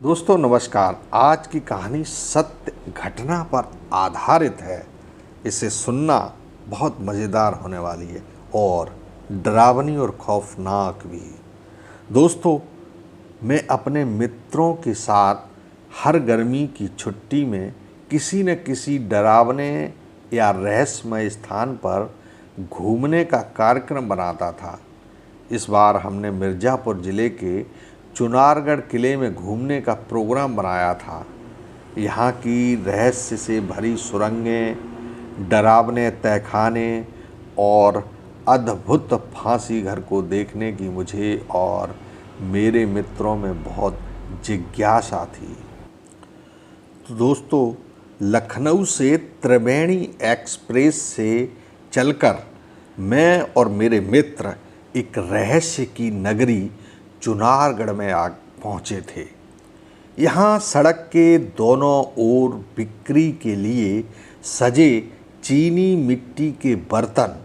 दोस्तों नमस्कार। आज की कहानी सत्य घटना पर आधारित है। इसे सुनना बहुत मज़ेदार होने वाली है और डरावनी और खौफनाक भी। दोस्तों, मैं अपने मित्रों के साथ हर गर्मी की छुट्टी में किसी न किसी डरावने या रहस्यमय स्थान पर घूमने का कार्यक्रम बनाता था। इस बार हमने मिर्ज़ापुर ज़िले के चुनारगढ़ किले में घूमने का प्रोग्राम बनाया था। यहाँ की रहस्य से भरी सुरंगें, डरावने तहखाने और अद्भुत फांसी घर को देखने की मुझे और मेरे मित्रों में बहुत जिज्ञासा थी। तो दोस्तों, लखनऊ से त्रिवेणी एक्सप्रेस से चलकर मैं और मेरे मित्र एक रहस्य की नगरी चुनारगढ़ में पहुँचे थे। यहाँ सड़क के दोनों ओर बिक्री के लिए सजे चीनी मिट्टी के बर्तन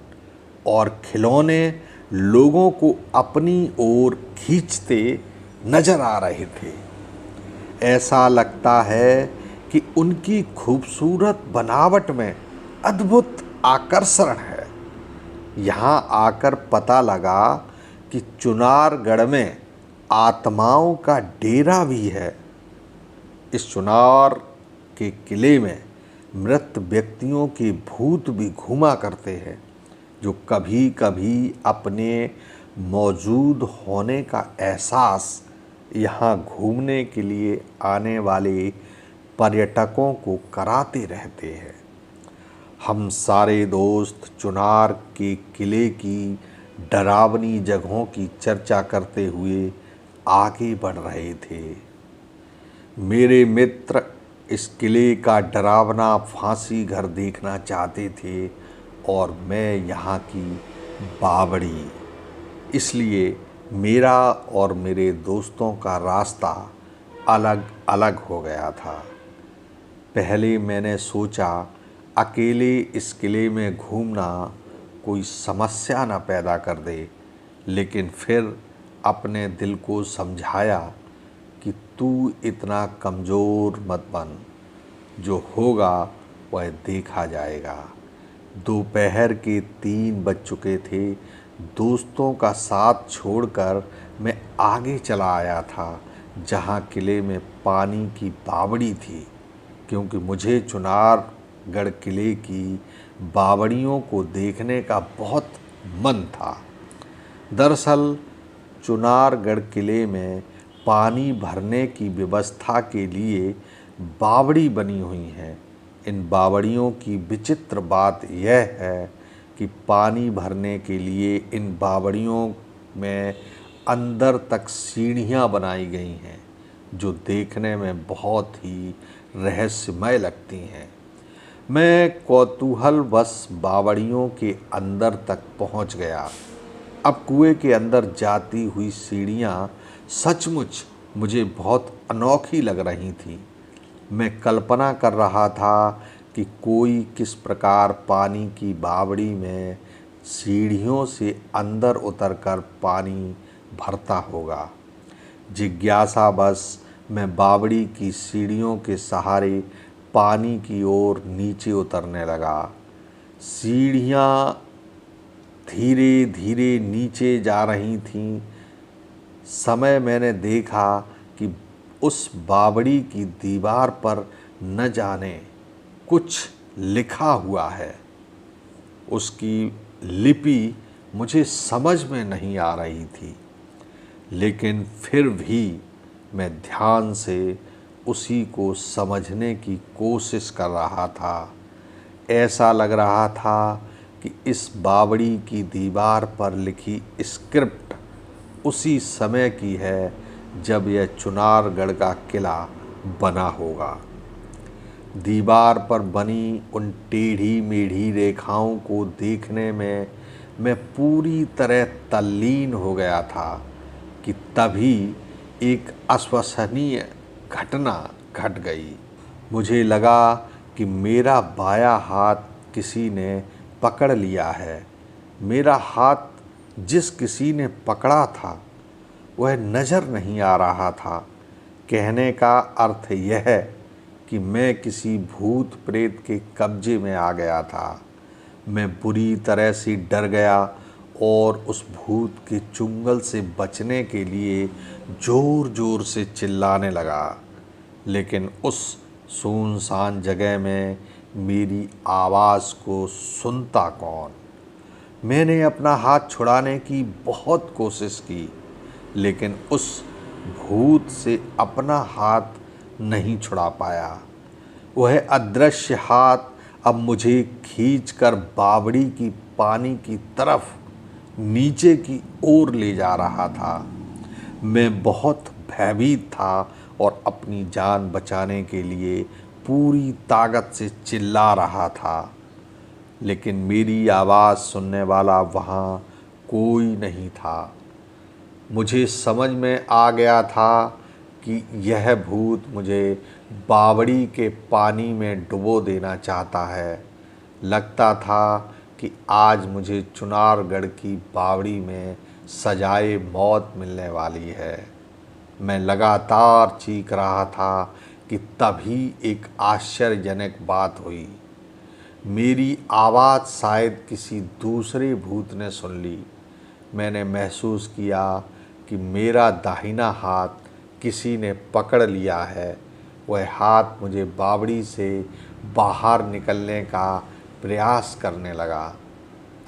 और खिलौने लोगों को अपनी ओर खींचते नजर आ रहे थे। ऐसा लगता है कि उनकी खूबसूरत बनावट में अद्भुत आकर्षण है। यहाँ आकर पता लगा कि चुनारगढ़ में आत्माओं का डेरा भी है। इस चुनार के किले में मृत व्यक्तियों के भूत भी घूमा करते हैं, जो कभी कभी अपने मौजूद होने का एहसास यहाँ घूमने के लिए आने वाले पर्यटकों को कराते रहते हैं। हम सारे दोस्त चुनार के किले की डरावनी जगहों की चर्चा करते हुए आगे बढ़ रहे थे। मेरे मित्र इस किले का डरावना फांसी घर देखना चाहते थे और मैं यहाँ की बावड़ी। इसलिए मेरा और मेरे दोस्तों का रास्ता अलग अलग हो गया था। पहले मैंने सोचा अकेले इस किले में घूमना कोई समस्या न पैदा कर दे, लेकिन फिर अपने दिल को समझाया कि तू इतना कमज़ोर मत बन, जो होगा वह देखा जाएगा। दोपहर के 3 बज चुके थे। दोस्तों का साथ छोड़कर मैं आगे चला आया था, जहाँ किले में पानी की बावड़ी थी, क्योंकि मुझे चुनारगढ़ किले की बावड़ियों को देखने का बहुत मन था। दरअसल चुनारगढ़ किले में पानी भरने की व्यवस्था के लिए बावड़ी बनी हुई हैं। इन बावड़ियों की विचित्र बात यह है कि पानी भरने के लिए इन बावड़ियों में अंदर तक सीढ़ियाँ बनाई गई हैं, जो देखने में बहुत ही रहस्यमय लगती हैं। मैं कौतूहलवश बावड़ियों के अंदर तक पहुंच गया। अब कुएं के अंदर जाती हुई सीढ़ियां सचमुच मुझे बहुत अनोखी लग रही थी। मैं कल्पना कर रहा था कि कोई किस प्रकार पानी की बावड़ी में सीढ़ियों से अंदर उतरकर पानी भरता होगा। जिज्ञासावश मैं बावड़ी की सीढ़ियों के सहारे पानी की ओर नीचे उतरने लगा। सीढ़ियाँ धीरे धीरे नीचे जा रही थीं। समय मैंने देखा कि उस बावड़ी की दीवार पर न जाने कुछ लिखा हुआ है। उसकी लिपि मुझे समझ में नहीं आ रही थी, लेकिन फिर भी मैं ध्यान से उसी को समझने की कोशिश कर रहा था। ऐसा लग रहा था कि इस बावड़ी की दीवार पर लिखी स्क्रिप्ट उसी समय की है जब यह चुनारगढ़ का किला बना होगा। दीवार पर बनी उन टेढ़ी मेढ़ी रेखाओं को देखने में मैं पूरी तरह तल्लीन हो गया था कि तभी एक अविश्वसनीय घटना घट गई। मुझे लगा कि मेरा बायां हाथ किसी ने पकड़ लिया है। मेरा हाथ जिस किसी ने पकड़ा था वह नज़र नहीं आ रहा था, कहने का अर्थ यह है कि मैं किसी भूत प्रेत के कब्जे में आ गया था। मैं बुरी तरह से डर गया और उस भूत के चुंगल से बचने के लिए ज़ोर ज़ोर से चिल्लाने लगा। लेकिन उस सुनसान जगह में मेरी आवाज़ को सुनता कौन। मैंने अपना हाथ छुड़ाने की बहुत कोशिश की, लेकिन उस भूत से अपना हाथ नहीं छुड़ा पाया। वह अदृश्य हाथ अब मुझे खींचकर बावड़ी की पानी की तरफ नीचे की ओर ले जा रहा था। मैं बहुत भयभीत था और अपनी जान बचाने के लिए पूरी ताकत से चिल्ला रहा था, लेकिन मेरी आवाज़ सुनने वाला वहाँ कोई नहीं था। मुझे समझ में आ गया था कि यह भूत मुझे बावड़ी के पानी में डुबो देना चाहता है। लगता था कि आज मुझे चुनारगढ़ की बावड़ी में सजाए मौत मिलने वाली है। मैं लगातार चीख रहा था कि तभी एक आश्चर्यजनक बात हुई। मेरी आवाज़ शायद किसी दूसरे भूत ने सुन ली। मैंने महसूस किया कि मेरा दाहिना हाथ किसी ने पकड़ लिया है। वह हाथ मुझे बावड़ी से बाहर निकलने का प्रयास करने लगा।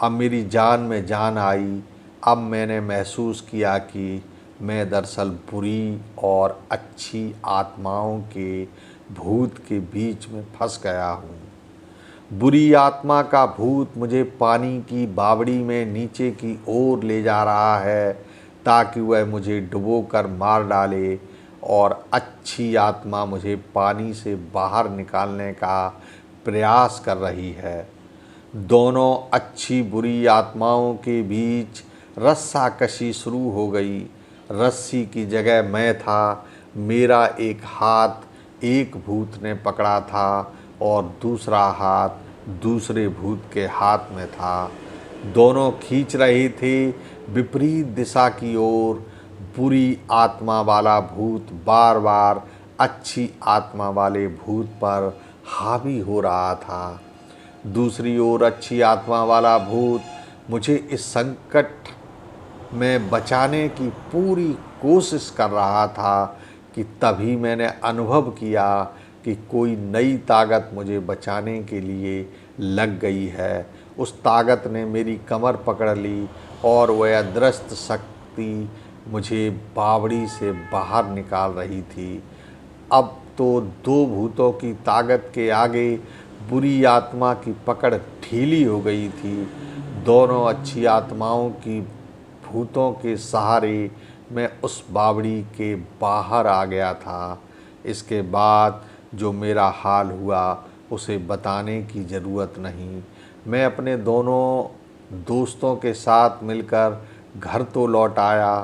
अब मेरी जान में जान आई। अब मैंने महसूस किया कि मैं दरअसल बुरी और अच्छी आत्माओं के भूत के बीच में फंस गया हूँ। बुरी आत्मा का भूत मुझे पानी की बावड़ी में नीचे की ओर ले जा रहा है ताकि वह मुझे डुबोकर मार डाले, और अच्छी आत्मा मुझे पानी से बाहर निकालने का प्रयास कर रही है। दोनों अच्छी बुरी आत्माओं के बीच रस्साकशी शुरू हो गई। रस्सी की जगह मैं था। मेरा एक हाथ एक भूत ने पकड़ा था और दूसरा हाथ दूसरे भूत के हाथ में था। दोनों खींच रहे थे विपरीत दिशा की ओर। बुरी आत्मा वाला भूत बार बार अच्छी आत्मा वाले भूत पर हावी हो रहा था। दूसरी ओर अच्छी आत्मा वाला भूत मुझे इस संकट में बचाने की पूरी कोशिश कर रहा था कि तभी मैंने अनुभव किया कि कोई नई ताकत मुझे बचाने के लिए लग गई है। उस ताकत ने मेरी कमर पकड़ ली और वह अदृश्य शक्ति मुझे बावड़ी से बाहर निकाल रही थी। अब तो दो भूतों की ताकत के आगे बुरी आत्मा की पकड़ ढीली हो गई थी। दोनों अच्छी आत्माओं की भूतों के सहारे मैं उस बावड़ी के बाहर आ गया था। इसके बाद जो मेरा हाल हुआ उसे बताने की ज़रूरत नहीं। मैं अपने दोनों दोस्तों के साथ मिलकर घर तो लौट आया,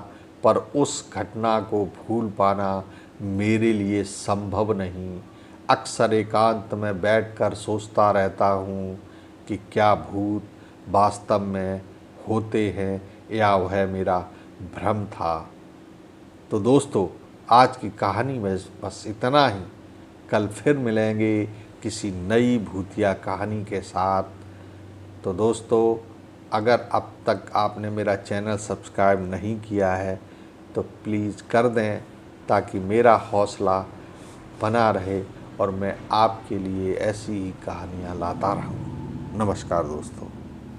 पर उस घटना को भूल पाना मेरे लिए संभव नहीं। अक्सर एकांत में बैठकर सोचता रहता हूँ कि क्या भूत वास्तव में होते हैं या वह मेरा भ्रम था। तो दोस्तों, आज की कहानी में बस इतना ही। कल फिर मिलेंगे किसी नई भूतिया कहानी के साथ। तो दोस्तों, अगर अब तक आपने मेरा चैनल सब्सक्राइब नहीं किया है तो प्लीज़ कर दें, ताकि मेरा हौसला बना रहे और मैं आपके लिए ऐसी ही कहानियाँ लाता रहूँ। नमस्कार दोस्तों।